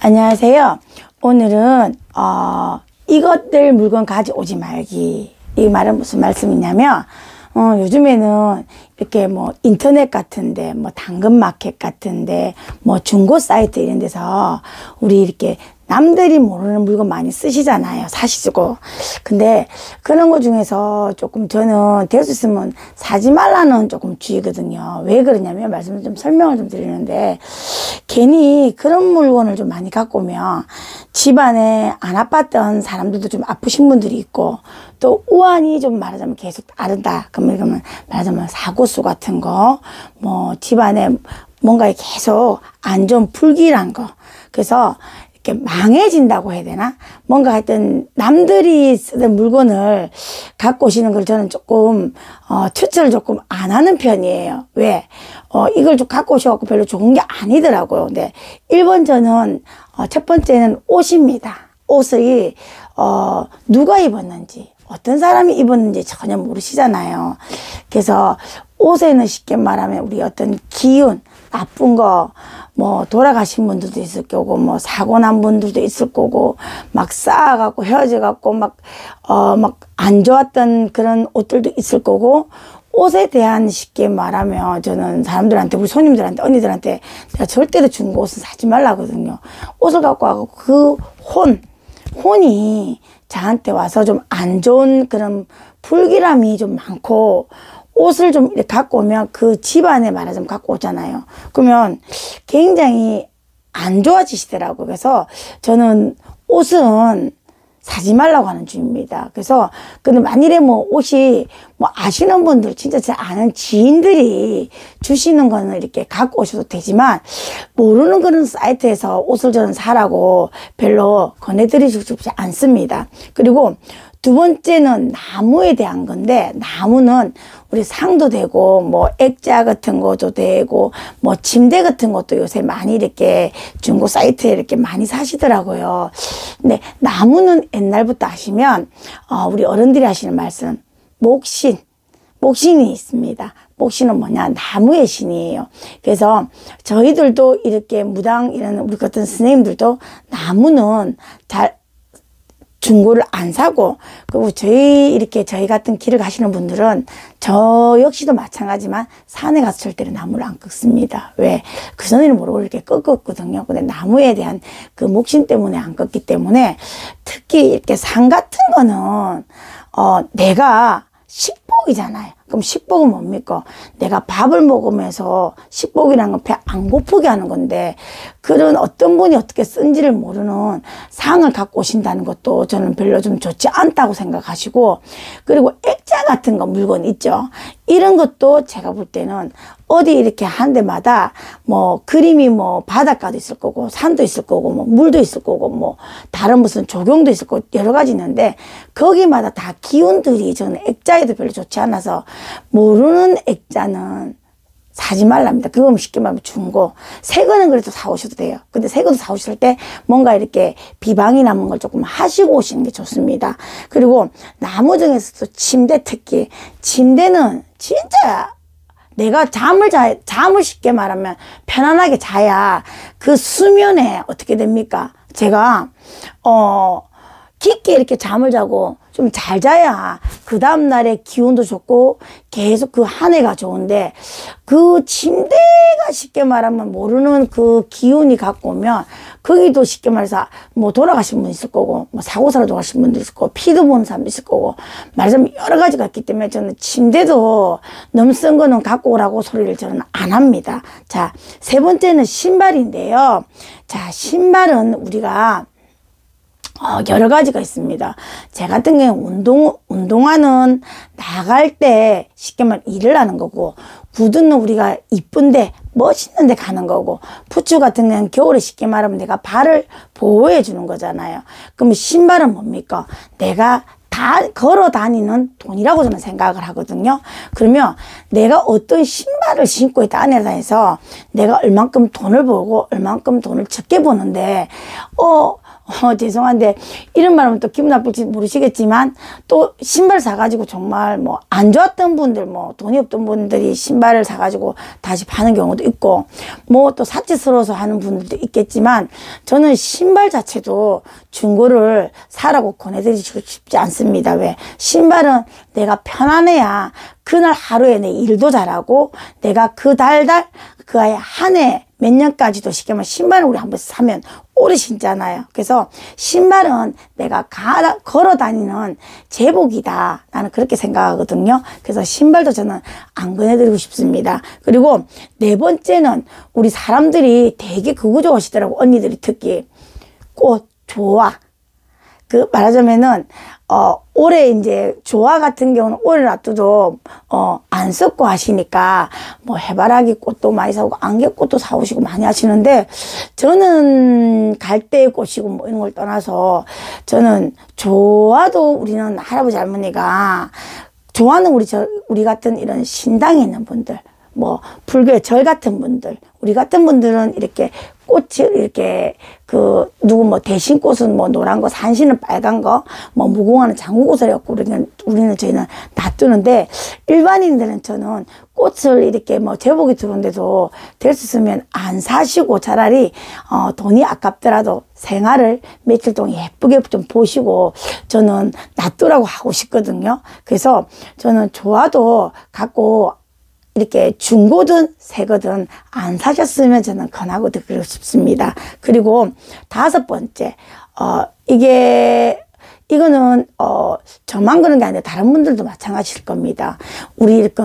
안녕하세요. 오늘은 이것들 물건 가져오지 말기. 이 말은 무슨 말씀이냐면 요즘에는 이렇게 뭐 인터넷 같은데 뭐 당근마켓 같은데 뭐 중고 사이트 이런 데서 우리 이렇게 남들이 모르는 물건 많이 쓰시잖아요. 사시고. 근데 그런 거 중에서 조금 저는 될 수 있으면 사지 말라는 조금 주의거든요. 왜 그러냐면 말씀을 좀 설명을 좀 드리는데 괜히 그런 물건을 좀 많이 갖고 오면 집안에 안 아팠던 사람들도 좀 아프신 분들이 있고 또 우환이 좀 말하자면 계속 따른다. 그러면 말하자면 사고수 같은 거 뭐 집안에 뭔가 계속 안 좋은 불길한 거. 그래서 이렇게 망해진다고 해야 되나? 뭔가 하여튼 남들이 쓰던 물건을 갖고 오시는 걸 저는 조금 추천을 조금 안 하는 편이에요. 왜? 이걸 좀 갖고 오셔갖고 별로 좋은 게 아니더라고요. 근데 1번 저는 첫 번째는 옷입니다. 옷이 누가 입었는지 어떤 사람이 입었는지 전혀 모르시잖아요. 그래서 옷에는 쉽게 말하면 우리 어떤 기운, 나쁜 거, 뭐 돌아가신 분들도 있을 거고 뭐 사고 난 분들도 있을 거고 막 싸갖고 헤어져갖고 막 안 좋았던 그런 옷들도 있을 거고 옷에 대한 쉽게 말하면 저는 사람들한테 우리 손님들한테 언니들한테 내가 절대로 중고 옷은 사지 말라거든요. 옷을 갖고 와서 그 혼이 저한테 와서 좀 안 좋은 그런 불길함이 좀 많고 옷을 좀 이렇게 갖고 오면 그 집안에 말하자면 갖고 오잖아요. 그러면 굉장히 안 좋아지시더라고요. 그래서 저는 옷은 사지 말라고 하는 주의입니다. 그래서 근데 만일에 뭐 옷이 뭐 아시는 분들 진짜 제 아는 지인들이 주시는 거는 이렇게 갖고 오셔도 되지만 모르는 그런 사이트에서 옷을 저는 사라고 별로 권해드리고 싶지 않습니다. 그리고 두 번째는 나무에 대한 건데 나무는 우리 상도 되고 뭐 액자 같은 것도 되고 뭐 침대 같은 것도 요새 많이 이렇게 중고 사이트에 이렇게 많이 사시더라고요. 근데 나무는 옛날부터 아시면 우리 어른들이 하시는 말씀 목신이 있습니다. 목신은 뭐냐? 나무의 신이에요. 그래서 저희들도 이렇게 무당 이런 우리 같은 스님들도 나무는 잘 중고를 안 사고 그리고 저희 같은 길을 가시는 분들은 저 역시도 마찬가지지만 산에 가서 절대로 나무를 안 꺾습니다. 왜? 그 전에는 모르고 이렇게 꺾었거든요. 근데 나무에 대한 그 목신 때문에 안 꺾기 때문에 특히 이렇게 산 같은 거는 내가 식복이잖아요. 그럼 식복은 뭡니까? 내가 밥을 먹으면서 식복이라는 건 배 안 고프게 하는 건데 그런 어떤 분이 어떻게 쓴지를 모르는 상을 갖고 오신다는 것도 저는 별로 좀 좋지 않다고 생각하시고 그리고 액자 같은 거 물건 있죠. 이런 것도 제가 볼 때는 어디 이렇게 한 데마다 뭐 그림이 뭐 바닷가도 있을 거고 산도 있을 거고 뭐 물도 있을 거고 뭐 다른 무슨 조경도 있을 거고 여러 가지 있는데 거기마다 다 기운들이 저는 액자에도 별로 좋지 않아서 모르는 액자는 사지 말랍니다. 그건 쉽게 말하면 중고. 새 거는 그래도 사오셔도 돼요. 근데 새 거도 사오실 때 뭔가 이렇게 비방이 남은 걸 조금 하시고 오시는 게 좋습니다. 그리고 나무 중에서도 침대 특히 침대는 진짜 내가 잠을 쉽게 말하면 편안하게 자야 그 수면에 어떻게 됩니까? 제가 깊게 이렇게 잠을 자고 좀 잘 자야 그 다음날에 기운도 좋고 계속 그 한 해가 좋은데 그 침대가 쉽게 말하면 모르는 그 기운이 갖고 오면 거기도 쉽게 말해서 뭐 돌아가신 분 있을 거고 뭐 사고사로 돌아가신 분도 있을 거고 피도 보는 사람도 있을 거고 말하자면 여러 가지가 있기 때문에 저는 침대도 너무 쓴 거는 갖고 오라고 소리를 저는 안 합니다. 자, 세 번째는 신발인데요. 자, 신발은 우리가 여러 가지가 있습니다. 제 같은 경우는 운동화는 나갈 때 쉽게 말하면 일을 하는 거고 구두는 우리가 이쁜데 멋있는데 가는 거고 부츠 같은 경우는 겨울에 쉽게 말하면 내가 발을 보호해 주는 거잖아요. 그럼 신발은 뭡니까? 내가 다 걸어 다니는 돈이라고 저는 생각을 하거든요. 그러면 내가 어떤 신발을 신고 있다 안에 다해서 내가 얼만큼 돈을 벌고 얼만큼 돈을 적게 버는데 죄송한데 이런 말하면 또 기분 나쁠지 모르시겠지만 또 신발 사가지고 정말 뭐 안 좋았던 분들, 뭐 돈이 없던 분들이 신발을 사가지고 다시 파는 경우도 있고 뭐 또 사치스러워서 하는 분들도 있겠지만 저는 신발 자체도 중고를 사라고 권해드리고 싶지 않습니다. 왜? 신발은 내가 편안해야 그날 하루에 내 일도 잘하고 내가 그 달달 그 아예 한 해 몇 년까지도 쉽게 말하면 신발을 우리 한번 사면 오래 신잖아요. 그래서 신발은 내가 걸어 다니는 제복이다. 나는 그렇게 생각하거든요. 그래서 신발도 저는 안 권해드리고 싶습니다. 그리고 네 번째는 우리 사람들이 되게 그거 좋아하시더라고. 언니들이 특히 꽃, 조화. 그 말하자면은 올해 이제 조화 같은 경우는 올해 놔두도 안 썩고 하시니까 뭐 해바라기 꽃도 많이 사오고 안개꽃도 사오시고 많이 하시는데 저는 갈대 꽃이고 뭐 이런 걸 떠나서 저는 조화도 우리는 할아버지 할머니가 조화는 우리 같은 이런 신당에 있는 분들 뭐 불교의 절 같은 분들 우리 같은 분들은 이렇게 꽃을 이렇게 누구 뭐 대신꽃은 뭐 노란 거, 산신은 빨간 거, 뭐 무궁화는 장구꽃을 해갖고 저희는 놔두는데 일반인들은 저는 꽃을 이렇게 뭐 제복이 들어온데도 될 수 있으면 안 사시고 차라리 돈이 아깝더라도 생활을 며칠 동안 예쁘게 좀 보시고 저는 놔두라고 하고 싶거든요. 그래서 저는 조화도 갖고 이렇게 중고든 새거든 안 사셨으면 저는 권하고 드리고 싶습니다. 그리고 다섯 번째, 이거는, 저만 그런 게 아니라 다른 분들도 마찬가지일 겁니다. 우리 이렇게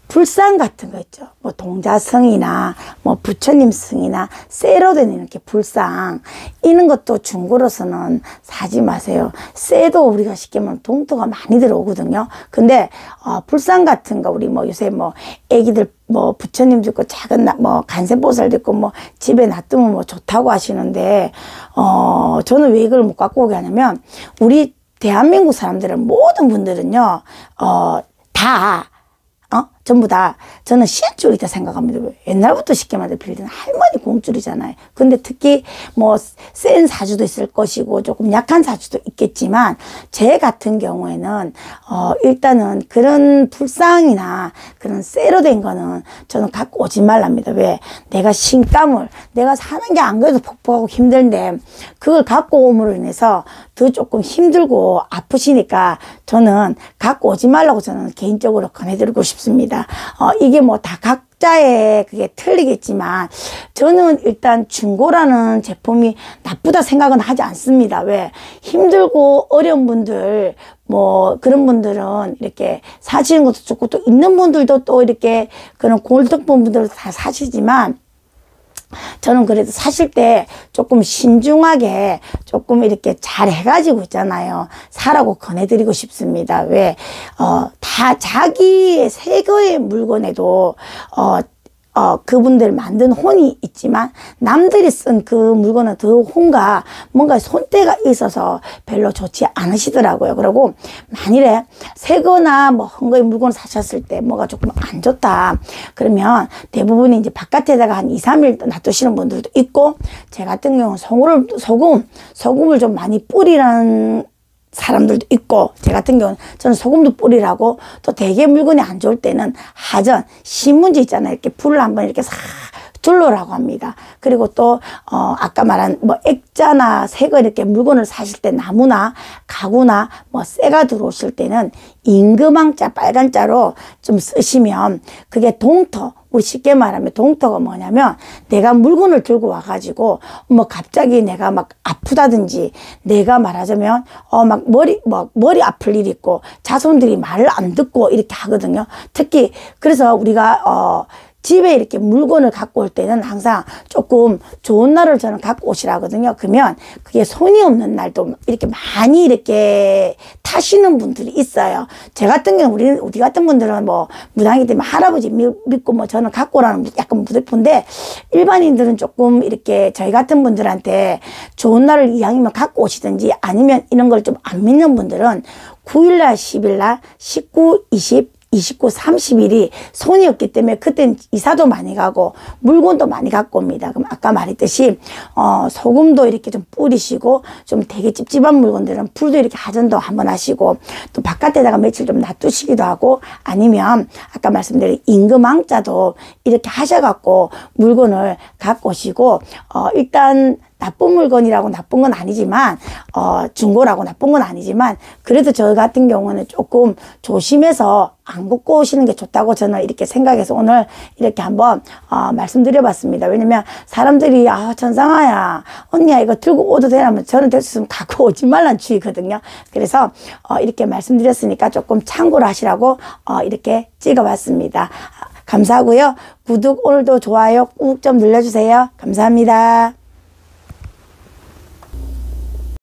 불상 같은 거 있죠. 뭐 동자성이나 뭐 부처님 성이나 쇠로 된 이렇게 불상 이런 것도 중고로서는 사지 마세요. 쇠도 우리가 쉽게 말하면 동토가 많이 들어오거든요. 근데 불상 같은 거 우리 뭐 요새 뭐 애기들 뭐 부처님도 있고 작은 뭐 간세보살도 있고 뭐 집에 놔두면 뭐 좋다고 하시는데 저는 왜 이걸 못 갖고 오게 하냐면 우리 대한민국 사람들은 모든 분들은요 전부 다 저는 시한줄이다 생각합니다. 옛날부터 쉽게 말해 빌리는 할머니 공줄이잖아요. 근데 특히 뭐 센 사주도 있을 것이고 조금 약한 사주도 있겠지만 제 같은 경우에는 일단은 그런 불상이나 그런 쇠로 된 거는 저는 갖고 오지 말랍니다. 왜? 내가 신감을 내가 사는 게 안 그래도 퍽퍽하고 힘든데 그걸 갖고 옴으로 인해서 더 조금 힘들고 아프시니까 저는 갖고 오지 말라고 저는 개인적으로 권해드리고 싶습니다. 이게 뭐 다 각자의 그게 틀리겠지만 저는 일단 중고라는 제품이 나쁘다 생각은 하지 않습니다. 왜? 힘들고 어려운 분들 뭐 그런 분들은 이렇게 사시는 것도 좋고 또 있는 분들도 또 이렇게 그런 골동품 분들도 다 사시지만 저는 그래도 사실 때 조금 신중하게 조금 이렇게 잘 해가지고 있잖아요. 사라고 권해드리고 싶습니다. 왜? 다 자기의 새 거의 물건에도 그분들 만든 혼이 있지만 남들이 쓴 그 물건은 더 혼과 뭔가 손때가 있어서 별로 좋지 않으시더라고요. 그리고 만일에 새거나 뭐 헝거의 물건을 사셨을 때 뭐가 조금 안 좋다 그러면 대부분이 이제 바깥에다가 한 2, 3일 놔두시는 분들도 있고 제 같은 경우는 소금을 좀 많이 뿌리라는 사람들도 있고 제 같은 경우는 저는 소금도 뿌리라고 또 대게 물건이 안 좋을 때는 하전 신문지 있잖아요. 이렇게 불을 한번 이렇게 싹 둘러라고 합니다. 그리고 또 아까 말한 뭐 액자나 새거 이렇게 물건을 사실 때 나무나 가구나 뭐 쇠가 들어오실 때는 임금왕자 빨간 자로 좀 쓰시면 그게 동터 우리 쉽게 말하면 동터가 뭐냐면 내가 물건을 들고 와가지고 뭐 갑자기 내가 막 아프다든지 내가 말하자면 막 머리 아플 일이 있고 자손들이 말을 안 듣고 이렇게 하거든요. 특히 그래서 우리가 집에 이렇게 물건을 갖고 올 때는 항상 조금 좋은 날을 저는 갖고 오시라거든요. 그러면 그게 손이 없는 날도 이렇게 많이 이렇게 타시는 분들이 있어요. 제 같은 경우는 우리 같은 분들은 뭐 무당이기 때문에 할아버지 믿고 뭐 저는 갖고 오라는 약간 무대포인데 일반인들은 조금 이렇게 저희 같은 분들한테 좋은 날을 이왕이면 갖고 오시든지 아니면 이런 걸 좀 안 믿는 분들은 9일날, 10일날, 19, 20 29, 30일이 손이었기 때문에 그땐 이사도 많이 가고 물건도 많이 갖고 옵니다. 그럼 아까 말했듯이 소금도 이렇게 좀 뿌리시고 좀 되게 찝찝한 물건들은 불도 이렇게 하전도 한번 하시고 또 바깥에다가 며칠 좀 놔두시기도 하고 아니면 아까 말씀드린 임금왕자도 이렇게 하셔갖고 물건을 갖고 오시고 일단 나쁜 물건이라고 나쁜 건 아니지만 중고라고 나쁜 건 아니지만 그래도 저 같은 경우는 조금 조심해서 안 갖고 오시는 게 좋다고 저는 이렇게 생각해서 오늘 이렇게 한번 말씀드려 봤습니다. 왜냐면 사람들이 천상아야 언니야 이거 들고 오도 되냐면 저는 될 수 있으면 갖고 오지 말란 주의거든요. 그래서 이렇게 말씀드렸으니까 조금 참고를 하시라고 이렇게 찍어 봤습니다. 감사하고요. 구독 오늘도 좋아요 꾹 좀 눌러주세요. 감사합니다.